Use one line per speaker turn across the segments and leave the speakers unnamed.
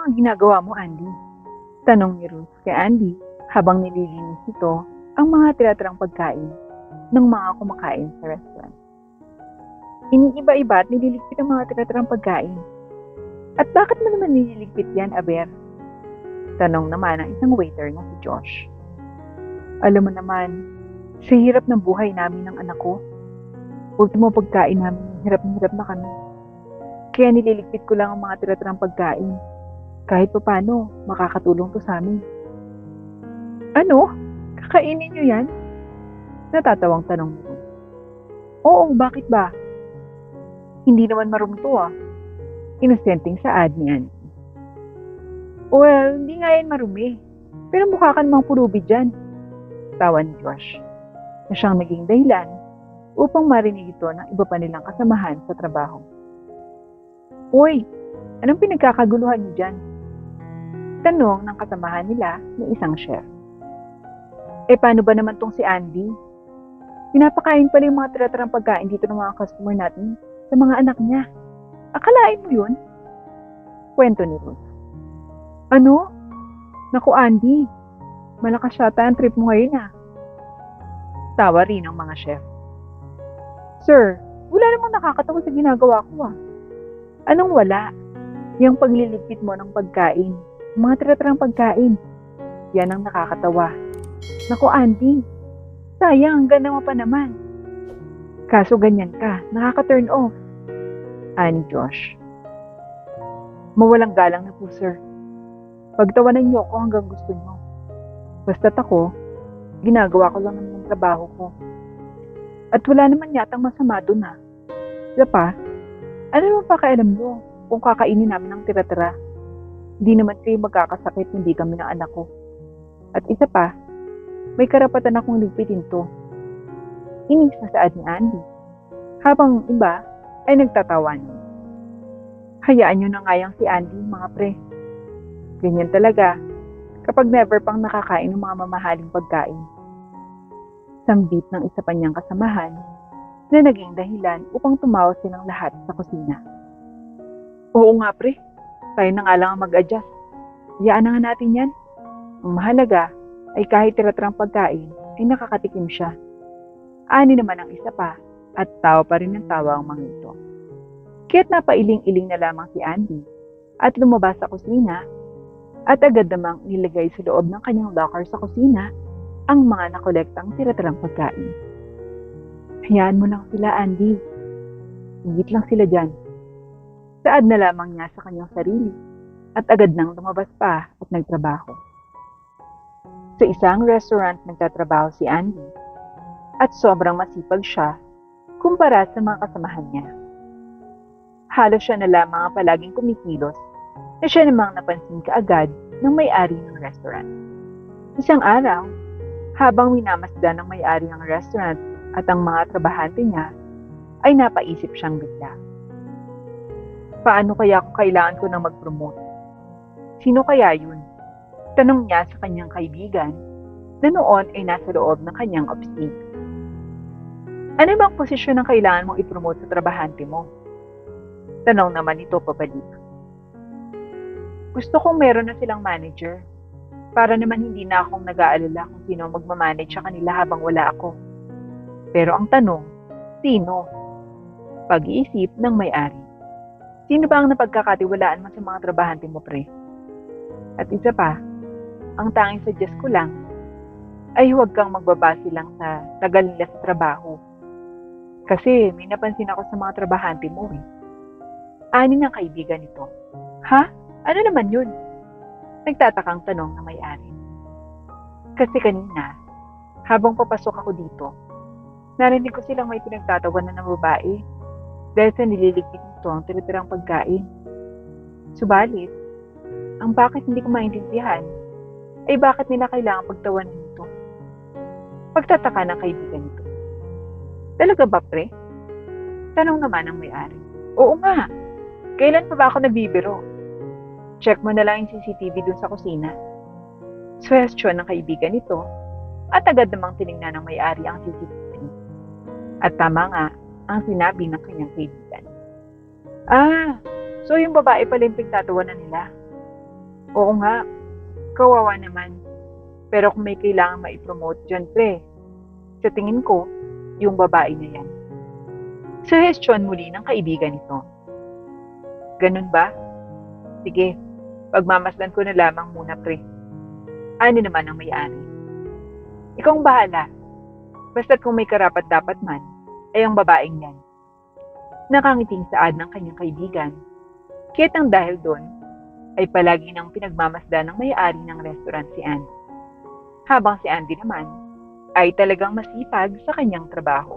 mga ginagawa mo, Andy? Tanong ni Ruth kay Andy habang nililinis ito ang mga tiratirang pagkain ng mga kumakain sa restaurant. Iniiba-iba at nililigpit ang mga tiratirang pagkain. At bakit mo naman nililigpit yan, Aber? Tanong naman ng isang waiter na si Josh. Alam mo naman, sa hirap ng buhay namin ng anak ko, ultimo pagkain namin, hirap na kami. Kaya nililigpit ko lang ang mga tiratirang pagkain. Kahit pa paano, makakatulong to sa amin. Ano? Kakainin niyo yan? Natatawang tanong nito. Oo, bakit ba? Hindi naman marumi to Inosenteng saad ni Andy. Well, hindi nga yan marumi. Pero mukha ka namang pulubi dyan. Tawa ni Josh, na siyang naging dahilan upang marinig ito ng iba pa nilang kasamahan sa trabaho. Uy, anong pinagkakaguluhan niyo dyan? Tanong ng kasamahan nila ng isang chef. Paano ba naman tong si Andy? Pinapakain pala yung mga tiratirang pagkain dito ng mga customer natin sa mga anak niya. Akalain mo yun? Kwento ni Ruth. Ano? Naku, Andy, malakas yata ang trip mo ngayon Tawa rin ang mga chef. Sir, wala namang nakakatawa sa ginagawa ko Anong wala? Yung pagliligpit mo ng pagkain, mga tiratirang pagkain. Yan ang nakakatawa. Naku, Andy, sayang, ang ganda mo pa naman. Kaso ganyan ka, nakaka-turn off. Ani Josh. Mawalang galang na po, sir. Pagtawanan niyo ako hanggang gusto niyo. Basta't ako, ginagawa ko lang naman ang trabaho ko. At wala naman yatang masama dun Isa pa, ano naman pakialam niyo kung kakainin namin ng tira-tira? Hindi naman kayo magkakasakit, hindi kami ng anak ko. At isa pa, may karapatan akong ligpitin to. Inis na saad ni Andy, habang iba ay nagtatawan. Hayaan nyo na nga yang si Andy, mga pre. Ganyan talaga kapag never pang nakakain ng mga mamahaling pagkain. Sambit ng isa pa niyang kasamahan na naging dahilan upang tumawa silang lahat sa kusina. Oo nga pre, tayo na nga lang ang mag-adjust. Hayaan na nga natin yan. Ang mahalaga ay kahit tiratirang pagkain ay nakakatikim siya. Ani naman ang isa pa at tawa pa rin ng tawa ang mga ito. Kaya't napailing-iling na lamang si Andy at lumabas sa kusina at agad namang nilagay sa loob ng kanyang locker sa kusina ang mga nakolektang tiratirang pagkain. Hayaan mo lang sila, Andy. Higit lang sila dyan. Saad na lamang niya sa kanyang sarili at agad nang lumabas pa at nagtrabaho. Sa isang restaurant nagtatrabaho si Andy at sobrang masipag siya kumpara sa mga kasamahan niya. Halos siya na lamang ang palaging kumikilos na siya namang napansin kaagad ng may-ari ng restaurant. Isang araw, habang minamasdan ng may-ari ng restaurant at ang mga trabahante niya, ay napaisip siyang bigla. Paano kaya kung kailangan ko nang mag-promote? Sino kaya yun? Tanong niya sa kanyang kaibigan na noon ay nasa loob ng kanyang office. Ano bang posisyon ang kailangan mong ipromote sa trabahante mo? Tanong naman ito pabalik. Gusto kong meron na silang manager para naman hindi na akong nag-aalala kung sino magmamanage sa kanila habang wala ako. Pero ang tanong, sino? Pag-iisip ng may-ari. Sino ba ang napagkakatiwalaan mo sa mga trabahante mo, pre? At isa pa, ang tanging suggest ko lang ay huwag kang magbabase lang sa tagal nila sa trabaho. Kasi may napansin ako sa mga trabahante mo Ani ng kaibigan nito. Ha? Ano naman yun? Nagtatakang tanong na may-ari. Kasi kanina, habang papasok ako dito, narinig ko silang may pinagtatawanan ng babae dahil sa nililigpit nito ang tiritirang pagkain. Subalit, ang bakit hindi ko maintindihan ay bakit nila kailangan pagtawanan nito. Pagtataka ng kaibigan nito. Talaga ba, pre? Tanong naman ang may-ari. Oo nga. Kailan pa ba ako nagbibiro? Check mo na lang yung CCTV dun sa kusina. Question ng kaibigan nito at agad namang tinignan ng may-ari ang CCTV. At tama nga ang sinabi ng kanyang kaibigan. So yung babae pala yung pinagtatawanan nila. Oo nga, kawawa naman. Pero kung may kailangan maipromote dyan, pre, sa tingin ko, yung babae na yan. Suhestyon muli ng kaibigan nito. Ganun ba? Sige, pagmamasdan ko na lamang muna, pre. Ano naman ang may-ari? Ikaw ang bahala. Basta't kung may karapat-dapat man, ay ang babaeng yan. Nakangiting saad ng kanyang kaibigan. Kaya't ang dahil doon, ay palagi nang pinagmamasdan ng may-ari ng restaurant si Andy. Habang si Andy naman, ay talagang masipag sa kanyang trabaho.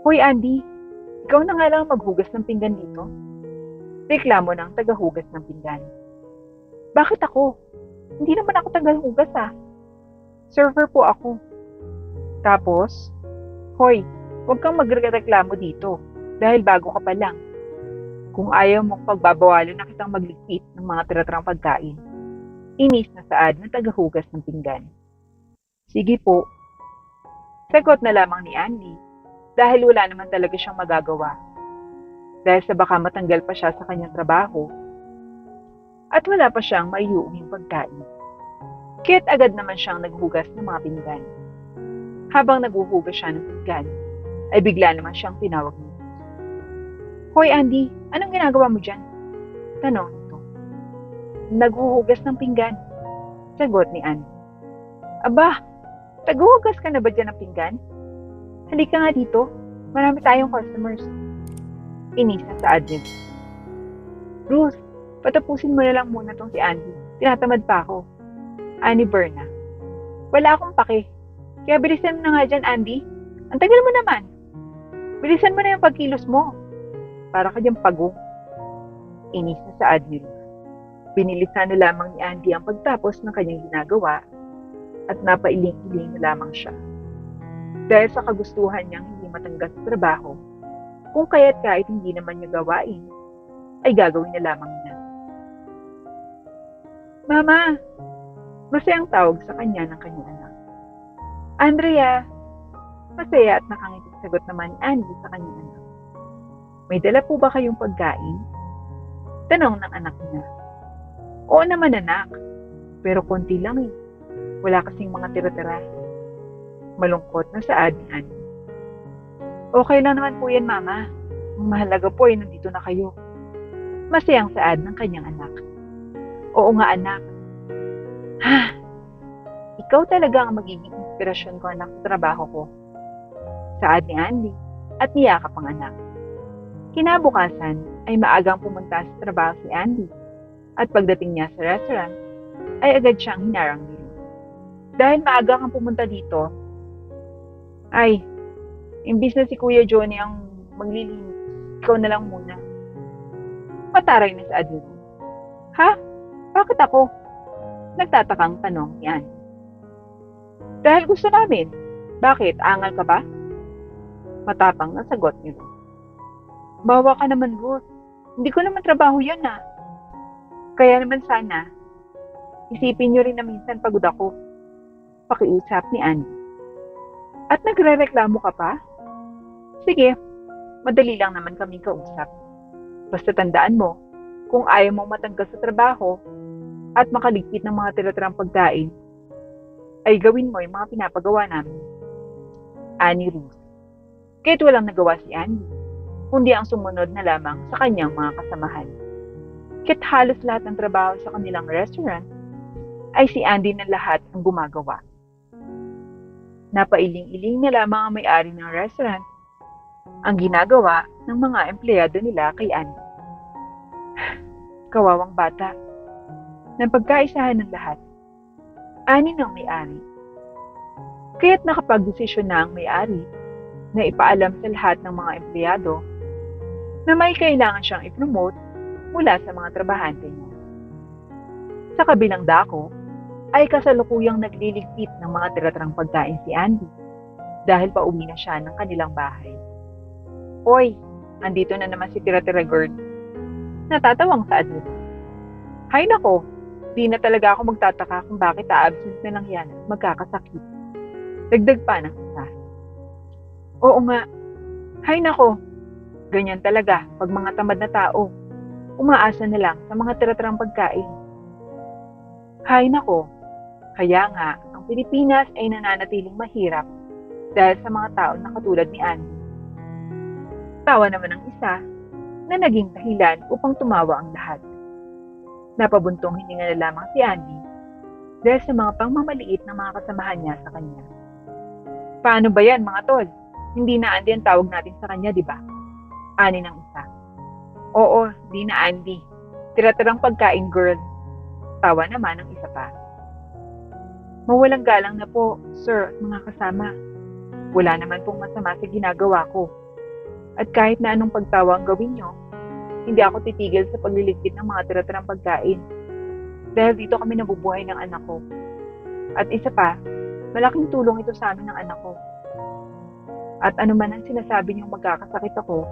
Hoy Andy, ikaw na nga lang maghugas ng pinggan dito. Reklamo ng tagahugas ng pinggan. Bakit ako? Hindi naman ako tagahugas ah. Server po ako. Tapos, hoy, huwag kang magreklamo dito dahil bago ka pa lang. Kung ayaw mong pagbabawalan na kitang magligpit ng mga tiratrang pagkain, inis na saad ng tagahugas ng pinggan. Sige po. Sagot na lamang ni Andy dahil wala naman talaga siyang magagawa. Dahil sa baka matanggal pa siya sa kanyang trabaho at wala pa siyang maiuwing pagkain. Kaya't agad naman siyang naghugas ng mga pinggan. Habang naghuhugas siya ng pinggan, ay bigla naman siyang tinawag nito. Hoy Andy, anong ginagawa mo dyan? Tanong nito. Naghuhugas ng pinggan. Sagot ni Andy. Aba, naghuhugas ka na ba dyan ng pinggan? Halika nga dito, marami tayong customers. Inis na sa admin. Ruth, patapusin mo na lang muna tong si Andy. Tinatamad pa ako. Ani Berna. Wala akong pake. Kaya bilisan mo na nga dyan, Andy. Ang tagal mo naman. Bilisan mo na yung pagkilos mo. Para ka dyan pagong. Inis na sa admin. Binilisan na lamang ni Andy ang pagtapos ng kanyang ginagawa at napailing-iling na lamang siya. Dahil sa kagustuhan niyang hindi matanggal sa trabaho, kung kaya't kahit hindi naman niya gawain, ay gagawin na lamang niya. Mama! Masayang tawag sa kanya ng kanyang anak. Andrea! Masaya at nakangiting sagot naman ni Andy sa kanyang anak. May dala po ba kayong pagkain? Tanong ng anak niya. Oo naman anak, pero konti lang eh. Wala kasing mga tira-tira. Malungkot na saad ni Andy. Okay lang naman po yan, Mama. Ang mahalaga po ay nandito na kayo. Masayang saad ng kanyang anak. Oo nga, anak. Ha! Ikaw talaga ang magiging inspirasyon ko, anak, sa trabaho ko. Saad ni Andy at niyakap ang anak. Kinabukasan ay maagang pumunta sa trabaho si Andy at pagdating niya sa restaurant ay agad siyang hinarang nila. Dahil maaga kang pumunta dito, ay, imbis na si Kuya Johnny ang maglilinis, ikaw na lang muna. Mataray na sa admin. Ha? Bakit ako? Nagtatakang tanong ni Andy. Dahil gusto namin. Bakit? Angal ka ba? Matapang na sagot ni Ruth. Bawa ka naman, Ruth. Hindi ko naman trabaho yan ah. Kaya naman sana, isipin niyo rin na minsan pagod ako. Pakiusap ni Andy. At nagre-reklamo ka pa? Sige, madali lang naman kaming kausap. Basta tandaan mo, kung ayaw mong matanggal sa trabaho at makaligpit ng mga tiratirang pagkain, ay gawin mo yung mga pinapagawa namin. Ani Ruth. Kahit walang nagawa si Andy, kundi ang sumunod na lamang sa kanyang mga kasamahan. Kahit halos lahat ng trabaho sa kanilang restaurant, ay si Andy na lahat ang gumagawa. Napailing-iling na lamang ang may-ari ng restaurant ang ginagawa ng mga empleyado nila kay Andy. Kawawang bata. Nang pagkaisahan ng lahat, ani ng may-ari. Kaya't nakapag-desisyon na ang may-ari na ipaalam sa lahat ng mga empleyado na may kailangan siyang i-promote mula sa mga trabahante niya. Sa kabilang dako, ay kasalukuyang nagliligpit ng mga tiratrang pagkain si Andy dahil pauwi na siya ng kanilang bahay. Oy, andito na naman si Tira-Tira Girl. Natatawang saad nito. Hay nako, di na talaga ako magtataka kung bakit a-absent na lang yan at magkakasakit. Dagdag pa ng isa. Oo nga, hay nako, ganyan talaga pag mga tamad na tao. Umaasa na lang sa mga tiratrang pagkain. Hay nako, kaya nga, ang Pilipinas ay nananatiling mahirap dahil sa mga tao na katulad ni Andy. Tawa naman ang isa na naging dahilan upang tumawa ang lahat. Napabuntong hininga na lamang si Andy dahil sa mga pangmamaliit ng mga kasamahan niya sa kanya. Paano ba yan mga tol? Hindi na Andy ang tawag natin sa kanya, di ba? Ani ng isa. Oo, di na Andy. Tira-tirang pagkain girl. Tawa naman ang isa pa. Mawalang galang na po, sir, mga kasama. Wala naman pong masama sa ginagawa ko. At kahit na anong pagtawa ang gawin nyo, hindi ako titigil sa pagliligpit ng mga tira-tirang pagkain. Dahil dito kami nabubuhay ng anak ko. At isa pa, malaking tulong ito sa amin ng anak ko. At ano man ang sinasabi niyong magkakasakit ako,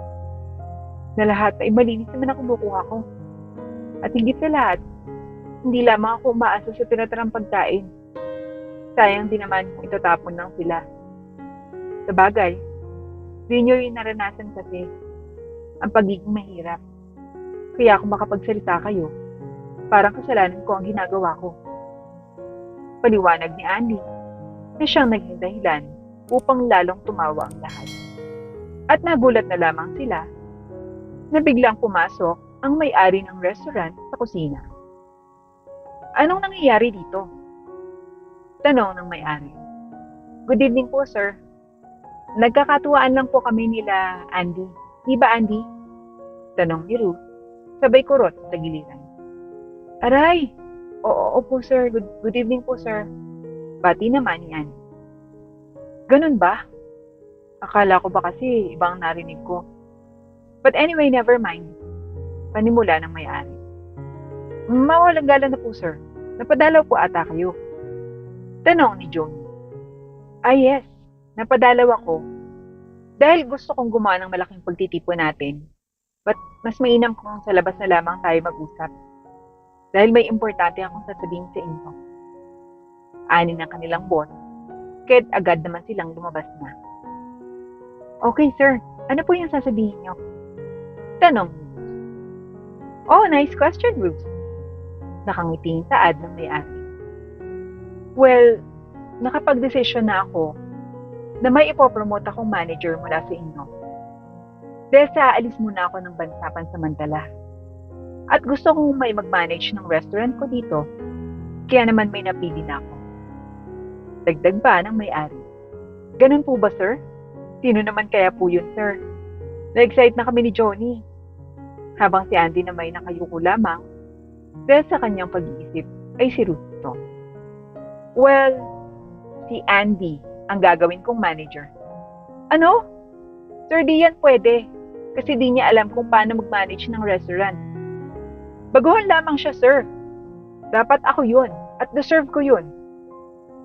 na lahat ay malinis naman ang kumukuha ko. At higit sa lahat, hindi lamang ako umaasa sa tira-tirang pagkain. Sayang din naman kung itatapon lang sila. Sa bagay, di nyo rin naranasan kasi ang pagiging mahirap. Kaya kung makapagsalita kayo, parang kasalanan ko ang ginagawa ko. Paliwanag ni Andy na siyang naging dahilan upang lalong tumawa ang lahat. At nagulat na lamang sila na biglang pumasok ang may-ari ng restaurant sa kusina. Anong nangyayari dito? Tanong ng may-ari. Good evening po, sir. Nagkakatuwaan lang po kami nila Andy. Di ba, Andy? Tanong ni Ruth, sabay kurot sa giliran. Aray! Oo po, sir. Good evening po, sir. Bati naman ni Andy. Ganun ba? Akala ko ba kasi ibang narinig ko. But anyway, never mind. Panimula ng may-ari. Mawalang galang na po, sir. Napadalaw po ata kayo. Tanong ni Johnny. Yes. Napadalaw ako. Dahil gusto kong gumawa ng malaking pagtitipon natin. But mas mainam kung sa labas na lamang tayo mag-usap. Dahil may importante akong sasabihin sa inyo. Ani ng kanilang boss. Kaya't agad naman silang lumabas na. Okay, sir. Ano po yung sasabihin nyo? Tanong ni Ruth. Oh, nice question, Ruth. Nakangiting saad ng may-ari. Well, nakapag-desisyon na ako na may ipopromote akong manager mula sa inyo. Dahil sa aalis muna ako ng bansa pansamantala. At gusto kong may mag-manage ng restaurant ko dito, kaya naman may napili na ako. Dagdag pa ng may-ari. Ganun po ba, sir? Sino naman kaya po yun, sir? Na-excite na kami ni Johnny. Habang si Andy na may nakayuko lamang, dahil sa kanyang pag-iisip ay si Ruth ito. Well, si Andy ang gagawin kong manager. Ano? Sir, di yan pwede. Kasi di niya alam kung paano mag-manage ng restaurant. Baguhan lamang siya, sir. Dapat ako yun. At deserve ko yun.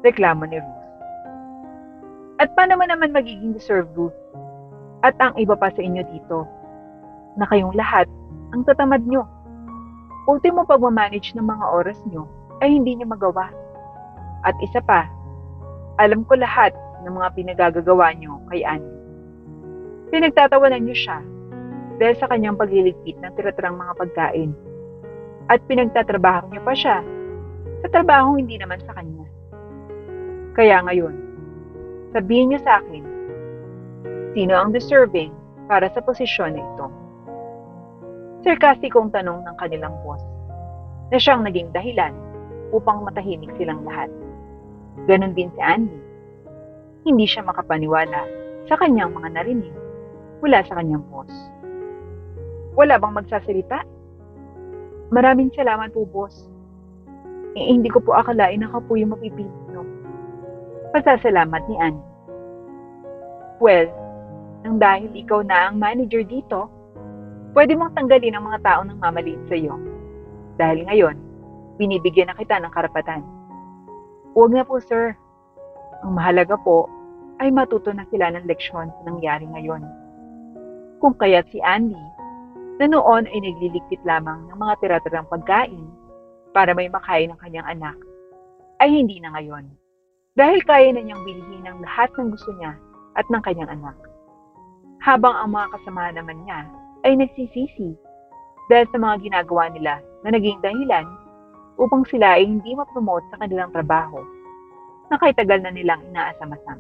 Reklamo ni Ruth. At paano naman magiging deserve, Ruth? At ang iba pa sa inyo dito, na kayong lahat, ang tatamad nyo. Ultimo pagmamanage ng mga oras nyo ay hindi nyo magawa. At isa pa, alam ko lahat ng mga pinagagagawa nyo kay Andy. Pinagtatawanan nyo siya dahil sa kanyang pagliligpit ng tiratirang mga pagkain. At pinagtatrabaho nyo pa siya sa trabahong hindi naman sa kanya. Kaya ngayon, sabihin nyo sa akin, sino ang deserving para sa posisyon na ito? Sarkastikong tanong ng kanilang boss na siyang naging dahilan upang matahimik silang lahat. Ganon din si Andy. Hindi siya makapaniwala sa kanyang mga narinig mula sa kanyang boss. Wala bang magsasalita? Maraming salamat po, boss. Hindi ko po akalain na ako po yung mapipili nyo. Pasasalamat ni Andy. Well, nang dahil ikaw na ang manager dito, pwede mong tanggalin ang mga taong nang mamaliit sa iyo. Dahil ngayon, binibigyan na kita ng karapatan. Huwag na po, sir. Ang mahalaga po ay matuto na sila ng leksyon sa nangyari ngayon. Kung kaya't si Andy, na noon ay nagliligpit lamang ng mga tira-tirang pagkain para may makain ng kanyang anak, ay hindi na ngayon. Dahil kaya na niyang bilhin ang lahat ng gusto niya at ng kanyang anak. Habang ang mga kasama naman niya ay nagsisisi dahil sa mga ginagawa nila na naging dahilan upang sila ay hindi ma-promote sa kanilang trabaho na kahit tagal na nilang inaasam-asam.